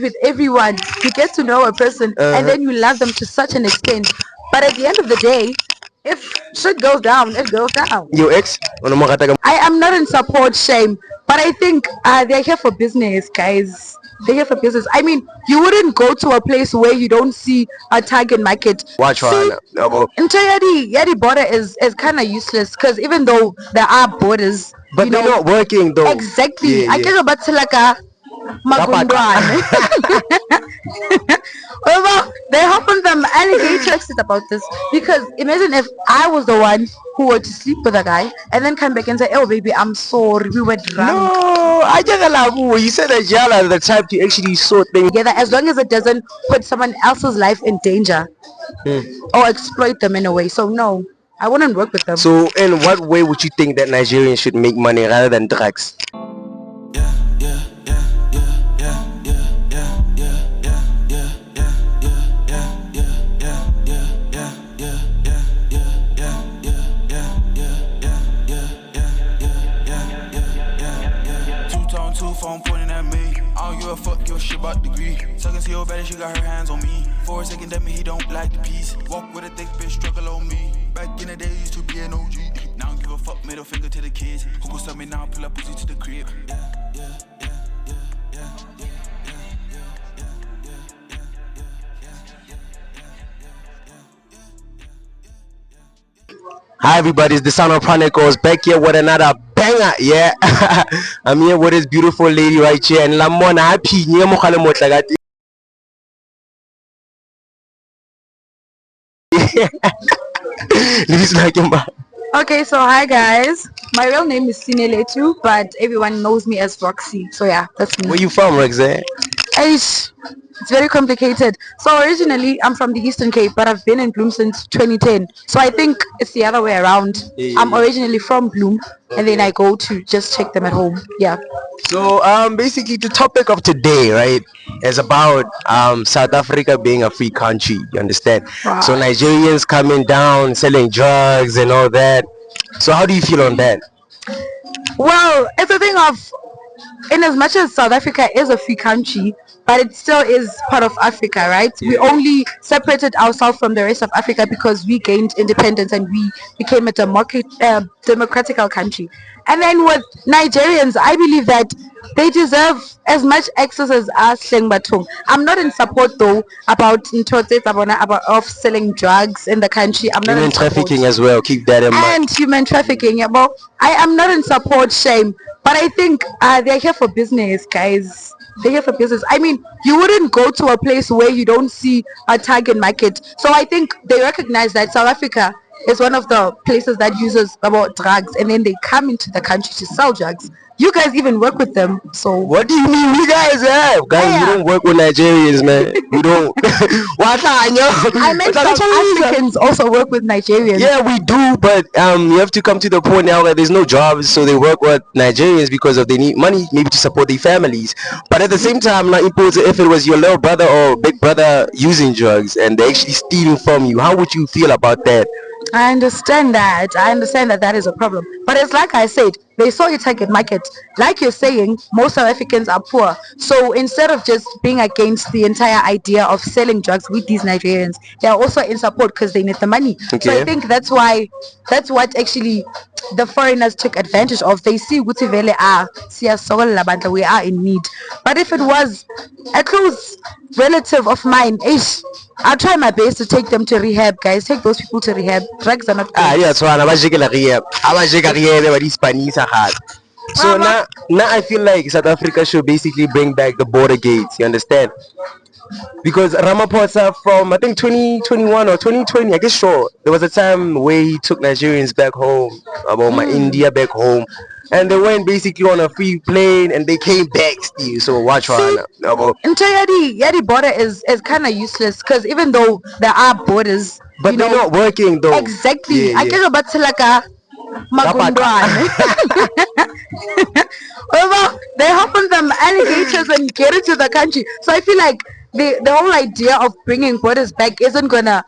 with everyone. You get to know a person and then you love them to such an extent. But at the end of the day, if shit goes down, it goes down. Your ex? Ano mo kataga? I am not in support shame, but I think they're here for business, guys. They're here for business. I mean, you wouldn't go to a place where you don't see a target market. Watch See, one. No, into Yadi border is kind of useless because even though there are borders, but you they're know, not working though. exactly. Yeah, I yeah. get about to like a magundwane. Well, they happened them alligators about this because imagine if I was the one who were to sleep with a guy and then come back and say, "Oh baby, I'm sorry, we were drunk." No, I just love you said that y'all are the type to actually sort things. Together, as long as it doesn't put someone else's life in danger or exploit them in a way. So no, I wouldn't work with them. So, in what way would you think that Nigerians should make money rather than drugs? Two-tone, two phone pointing at me. I don't give a fuck, give a shit about degree. Suckin' see your better, she got her hands on me. For a second, that me, he don't like the peace. Walk with a thick bitch, struggle on me. Back in the day, used to be an OG. Now I don't give a fuck, middle finger to the kids. Who gon' stop me now, pull up pussy to the crib. Hi everybody, it's the Sound of Chronicles back here with another banger. Yeah, I'm here with this beautiful lady right here, and Lamona happy. Okay, so hi guys. My real name is Sineletu, but everyone knows me as Roxy. So yeah, that's me. Where you from, Roxanne? It's very complicated. So originally I'm from the Eastern Cape, but I've been in Bloom since 2010. So I think it's the other way around. I'm originally from Bloom, and then I go to just check them at home. Yeah. So basically the topic of today, right, is about South Africa being a free country. You understand? Wow. So Nigerians coming down, selling drugs and all that. So how do you feel on that? Well, it's a thing of, in as much as South Africa is a free country, but it still is part of Africa, right? We only separated ourselves from the rest of Africa because we gained independence and we became a democratical country. And then with Nigerians, I believe that they deserve as much access as us. Batung. I'm not in support though about of selling drugs in the country. I'm not Human in support. trafficking as well. Keep that in mind. And human trafficking. Yeah, well, I am not in support shame, but I think they're here for business, guys. They're here for business. I mean, you wouldn't go to a place where you don't see a target market. So I think they recognize that South Africa is one of the places that uses about drugs, and then they come into the country to sell drugs. You guys even work with them, so What do you mean we guys have? Guys, Yeah. we don't work with Nigerians, man. We don't. What I meant South Africans also work with Nigerians. Yeah, we do, but you have to come to the point now that there's no jobs, so they work with Nigerians because of they need money, maybe to support their families. But at the same time, like if it was your little brother or big brother using drugs and they're actually stealing from you, how would you feel about that? I understand that. I understand that that is a problem. But it's like I said, they saw a target market. Like you're saying, most South Africans are poor. So instead of just being against the entire idea of selling drugs with these Nigerians, they're also in support because they need the money. So Okay. I think that's what actually the foreigners took advantage of. They see Guti Vele we are in need. But if it was a close relative of mine, I'll try my best to take them to rehab, guys. Take those people to rehab. Drugs are not good. Yeah, so so now I feel like South Africa should basically bring back the border gates, you understand? Because Ramaphosa from I think 2021 or 2020, I guess sure, there was a time where he took Nigerians back home, about my India back home, and they went basically on a free plane and they came back still. So watch one. Into Yadi border is kind of useless because even though there are borders, But they're not working though. exactly. Yeah, I yeah. get about to like a magundwane. Well, they happen them alligators and get into the country. So I feel like the whole idea of bringing borders back isn't gonna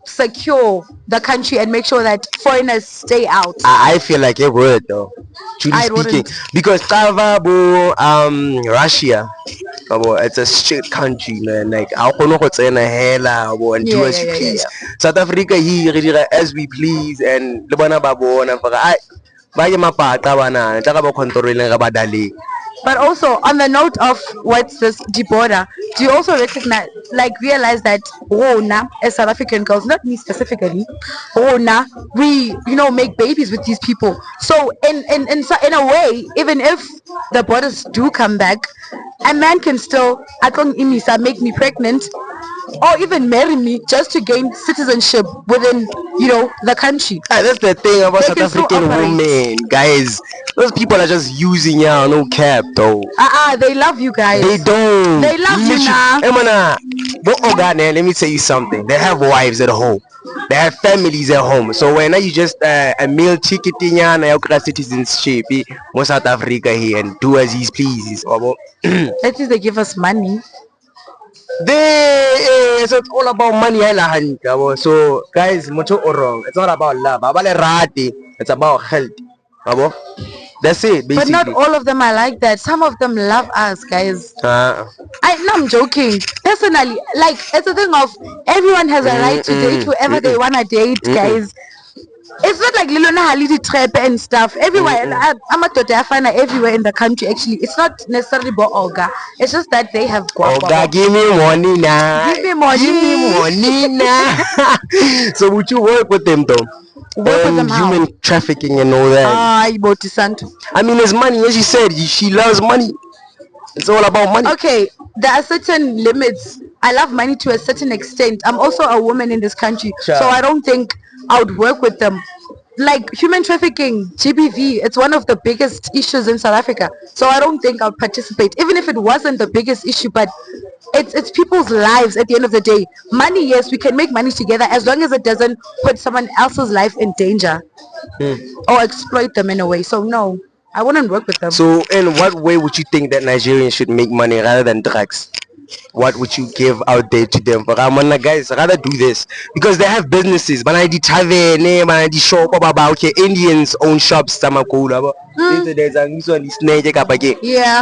secure the country and make sure that foreigners stay out? I feel like it would though. Truly I speaking, wouldn't. because Russia, it's a strict country, man. Like I don't know what's in a hela and do Yeah, as yeah, you yeah, yeah, please. yeah. South Africa here, we do as we please, and lebana babona for I. Ba ye mapata bana, tla ba controlling ga badale. But also, on the note of what's this deborder, do you also realize that Rona, as South African girls, not me specifically, Rona, we make babies with these people. So in a way, even if the borders do come back, a man can still akong imisa make me pregnant, or even marry me just to gain citizenship within the country. That's the thing about They South can still African operate. women, guys. Those people are just using ya, no cap though. They love you guys. They don't. They love you now. Let me tell you something. They have wives at home. They have families at home. So when you just a meal ticket in ya, na citizenship, mo South Africa here and do as he pleases. At least they give us money. So it's all about money. So guys, mucho wrong. It's not about love. It's about health. That's it, basically. But not all of them are like that. Some of them love us, guys. I'm joking. Personally, like it's a thing of everyone has a right to date whoever they wanna date, guys. It's not like Lilona Halidi trap and stuff. Everywhere, I'm a Totafana everywhere in the country. Actually, it's not necessarily about Olga. It's just that they have Olga, give me money now. Give me money. Give me money now. So would you work with them though? Work with them how? Human trafficking and all that. I mean, it's money. As you said, she loves money. It's all about money. Okay, there are certain limits. I love money to a certain extent. I'm also a woman in this country, Sure. so I don't think I would work with them. Like human trafficking, GBV, it's one of the biggest issues in South Africa. So I don't think I'll participate, even if it wasn't the biggest issue. But it's people's lives at the end of the day. Money, yes, we can make money together as long as it doesn't put someone else's life in danger or exploit them in a way. So no, I wouldn't work with them. So in what way would you think that Nigerians should make money rather than drugs? What would you give out there to them? For guys, rather do this because they have businesses. But I di tavern, I di shop about Indians own shops. Yeah.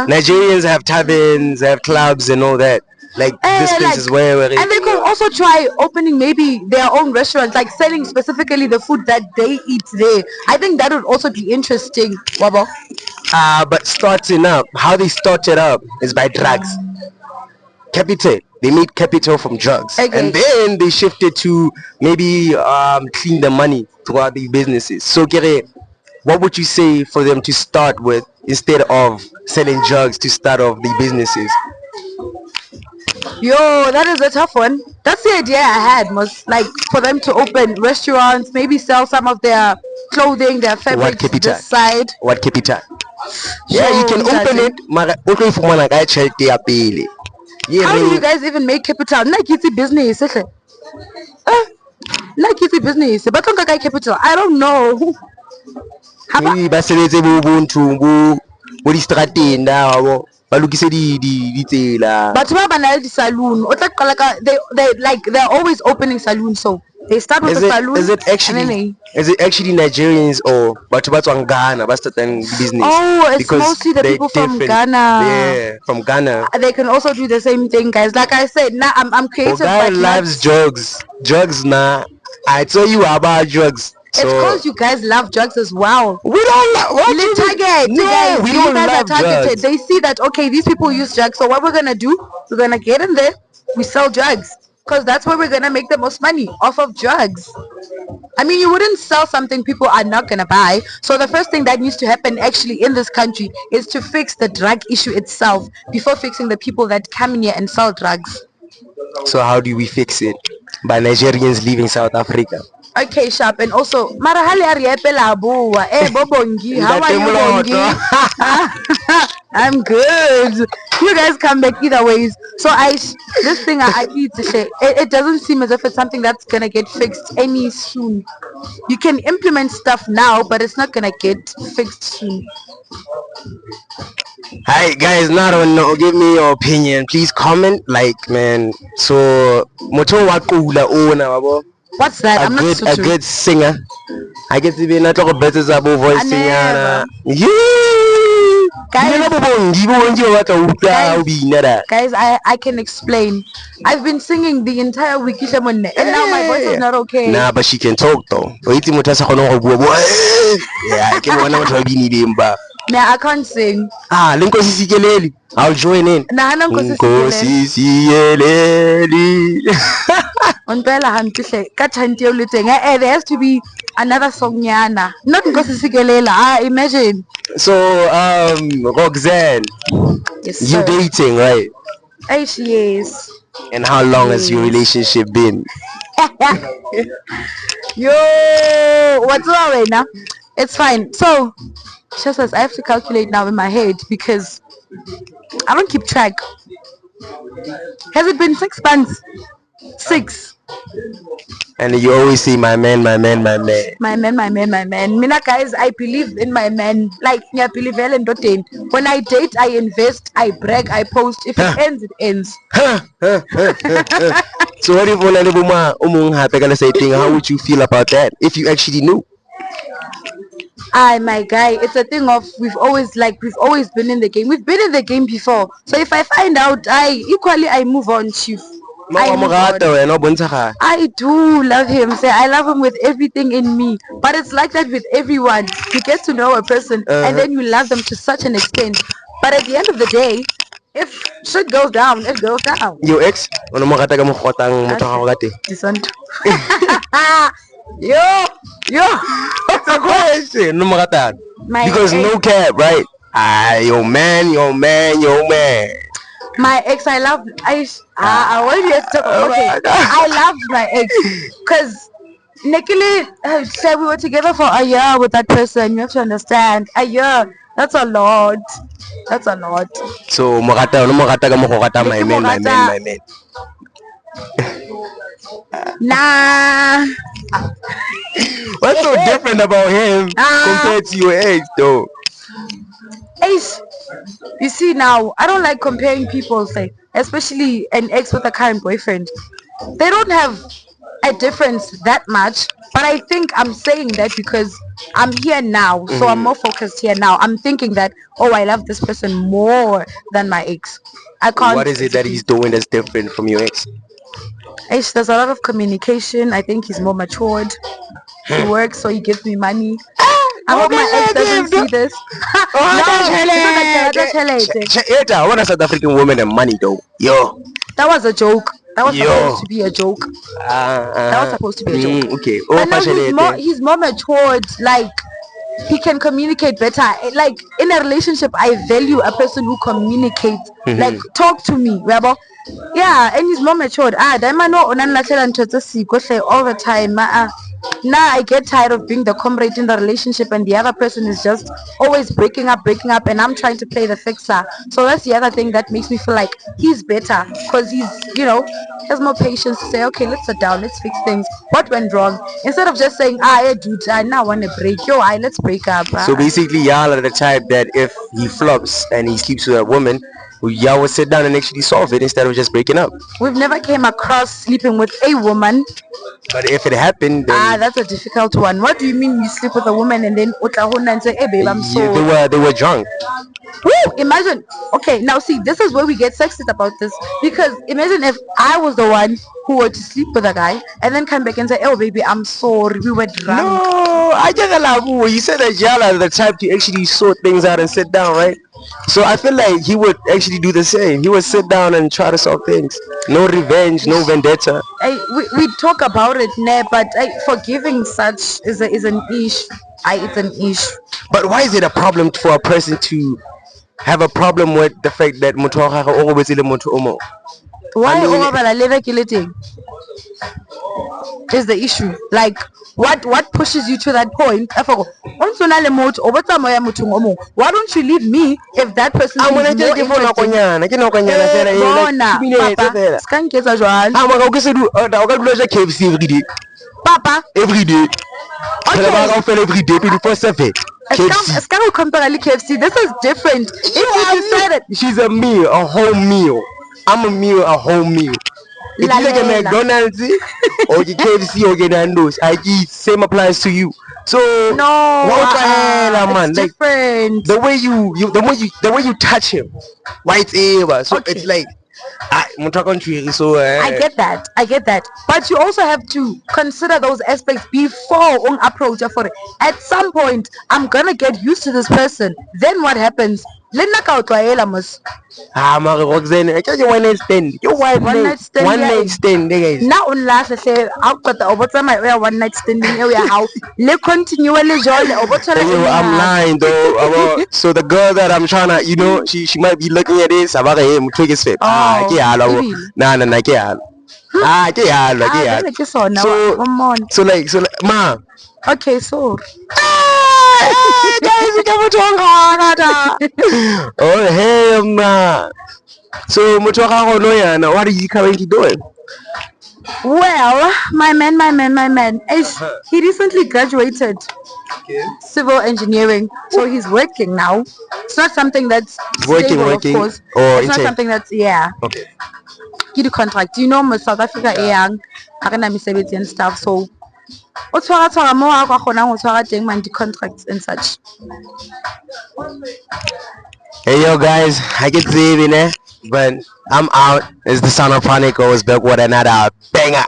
Nigerians have taverns, have clubs, and all that. Like this place is where and they could also try opening maybe their own restaurants, like selling specifically the food that they eat there. I think that would also be interesting. Wabo. But starting up, how they started up is by drugs. Capital. They made capital from drugs, Okay. and then they shifted to maybe clean the money throughout the businesses. So, Kere, what would you say for them to start with instead of selling drugs to start off the businesses? Yo, that is a tough one. That's the idea I had, was like for them to open restaurants, maybe sell some of their clothing, their fabrics capital? this side. What capital? Yeah, you can Sure, open it. Mara, okay, for one, I check the appeal. How do you guys even make capital? Like it's a business, like it's a business. But don't get capital. I don't know. Maybe basebetse bo buntu bo di strateng now. Ba lokise di tsela. But ba na le saloon. They're always opening saloons. So they start with a saloon. Is it actually Nigerians or Batubatsu Ghana? That's the business. Oh, it's Because mostly the they're people from different. Ghana. Yeah, from Ghana. They can also do the same thing, guys. Like I said, now I'm creative. Ghana but loves drugs. Drugs now. I tell you about drugs. it's because you guys love drugs as well. We don't love what No, we don't love drugs. They see that okay, these people use drugs. So what we're gonna do? We're gonna get in there. We sell drugs because that's where we're gonna make the most money off of drugs. I mean, you wouldn't sell something people are not gonna buy. So the first thing that needs to happen actually in this country is to fix the drug issue itself before fixing the people that come in here and sell drugs. So how do we fix it? By Nigerians leaving South Africa. Okay, sharp. And also, Marahali Ariepela Bua, Bobongi, how are you, Bongi? I'm good. You guys come back either ways. So this thing I need to share. It doesn't seem as if it's something that's gonna get fixed any soon. You can implement stuff now, but it's not gonna get fixed soon. Hi guys, not on no, give me your opinion. Please comment, like man. So Moto Wakula Ona wabo. What's that? I'm not A Sotho. good singer. I get to be not talk better zabo voice singer. Guys, guys, I can explain. I've been singing the entire week, and now my voice is not okay. Nah, but she can talk though. Yeah, I can one of the Nah, I can't sing. Linkosi Sikeleli. I'll join in. Nah, Linkosi Sikeleli. There has to be another song, Yana. Not Nkosi Sikelela. Imagine. So, Roxanne, Yes, you sir. dating, right? Yes. And how long has your relationship been? Yo, what's wrong right now? It's fine. So, she says I have to calculate now in my head because I don't keep track. Has it been 6 months? 6. And you always say, my man, my man, my man. My man, my man, my man. Mina guys, I believe in my man. Like, I believe when I date, I invest, I brag, I post. If it ends, it ends. So what if how would you feel about that if you actually knew? My guy, it's a thing of we've always been in the game. We've been in the game before. So if I find out, I move on, chief. I do love him. Say I love him with everything in me. But it's like that with everyone. You get to know a person and then you love them to such an extent. But at the end of the day, if shit goes down, it goes down. Your ex? This one too. Yo. It's a question. My Because ex, no cap, right? Your man. my ex, I love. I want you to talk. Okay, my God. I loved my ex because Nikili said we were together for a year with that person. You have to understand, a year. That's a lot. That's a lot. So my man. Nah. What's so different about him compared to your ex though? Ace, you see now, I don't like comparing people, say, especially an ex with a current boyfriend. They don't have a difference that much, but I think I'm saying that because I'm here now, so I'm more focused here now. I'm thinking that, oh, I love this person more than my ex. I can't. What is it that he's doing that's different from your ex? Ace, there's a lot of communication. I think he's more matured. He works, so he gives me money. I hope my ex doesn't see this. I want a South African woman and money though. Yo. That was a joke. That was supposed to be a joke. That was supposed to be a joke. Okay. But now he's more matured. Like, he can communicate better. Like, in a relationship, I value a person who communicates. Like, talk to me, Rabo. Yeah, and he's more matured. All the time. Now I get tired of being the comrade in the relationship and the other person is just always breaking up and I'm trying to play the fixer. So that's the other thing that makes me feel like he's better because he's, has more patience to say, okay, let's sit down, let's fix things. What went wrong? Instead of just saying, dude, I now want to break. Let's break up. So basically, y'all are the type that if he flops and he sleeps with a woman, y'all would sit down and actually solve it instead of just breaking up. We've never came across sleeping with a woman. But if it happened, then that's a difficult one. What do you mean you sleep with a woman and then and say, hey babe, I'm so they were drunk. Woo! Imagine. Okay, now see, this is where we get sexist about this because imagine if I was the one who were to sleep with a guy and then come back and say, oh baby, I'm sorry, we were drunk. No, I just love you said that y'all are the type to actually sort things out and sit down, right? So I feel like he would actually do the same. He would sit down and try to solve things. No revenge, no vendetta. We talk about it, but forgiving such is an issue. It's an issue. But why is it a problem for a person to have a problem with the fact that why is the issue. Like, what pushes you to that point? Why don't you leave me if that person I'm gonna is more take it for interesting? nakonyana ke nakonyana fela Bona, Papa, ska nketsa jwalo. ah maka o ke se du o ka dula ja KFC every day Papa, every day okay. ba ka fela every day 24/7 KFC Ska go compare le KFC. This is different. If you decided she's a meal, a whole meal. I'm a meal, a whole meal. If you like a Lalela. McDonald's or the KFC or the Nando's, I eat same applies to you. So no, what the hell, man? it's Like different. the way you touch him, white ever. So Okay. it's like country. So I get that. But you also have to consider those aspects before on approach for it. At some point, I'm gonna get used to this person. Then what happens? Lena ka o tlwaela mos. mara Roxanne, I tell you one night stand. You One night stand, one yeah. night stand, guys. Na o nlahle hle a qeta o botsa my one night standing eo ya hao. Le continue le jole o botsa le. Yo, I'm lying though. So the girl that I'm trying to, you know, she might be looking at this. I'm like, hey, ke sweat. Ah, ke yalo. ebile. Nah, ke yalo. Ah, ke yalo, ke Ah, yalo. vele ke sona, So- one more. So like, ma. Okay, so Guys, ke motho wa ngata. Oh, hey, ma. So motho wa gago no yana, what are you currently doing? well, my man is he recently graduated civil engineering, so he's working now. It's not something that's Working, stable, working, of course. or It's not intern? something that's Okay. you do contract. You know, South Africa young, mesebetsi and stuff. So o tshwara mo a ka kgonang ho tshwara teng man di contracts and such. Hey yo guys, I get saving eh, but I'm out. It's the son of Chronicles back with another banger.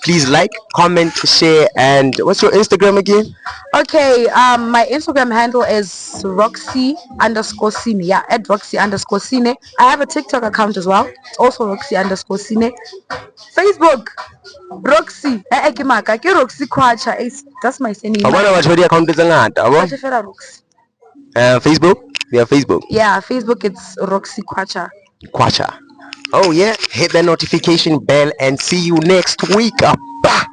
Please like, comment, share, and what's your Instagram again? Okay, my Instagram handle is Roxy_Cine. Yeah, at Roxy_Cine. I have a TikTok account as well. It's also Roxy_Cine. Facebook, Roxy. Ke Roxy Kwacha. That's my surname. I wanna watch your account is Kwacha fela Roxy. Facebook? Yeah, Facebook. Yeah, Facebook it's Roxy Kwacha. Kwacha. Oh yeah, hit that notification bell and see you next week. Bah.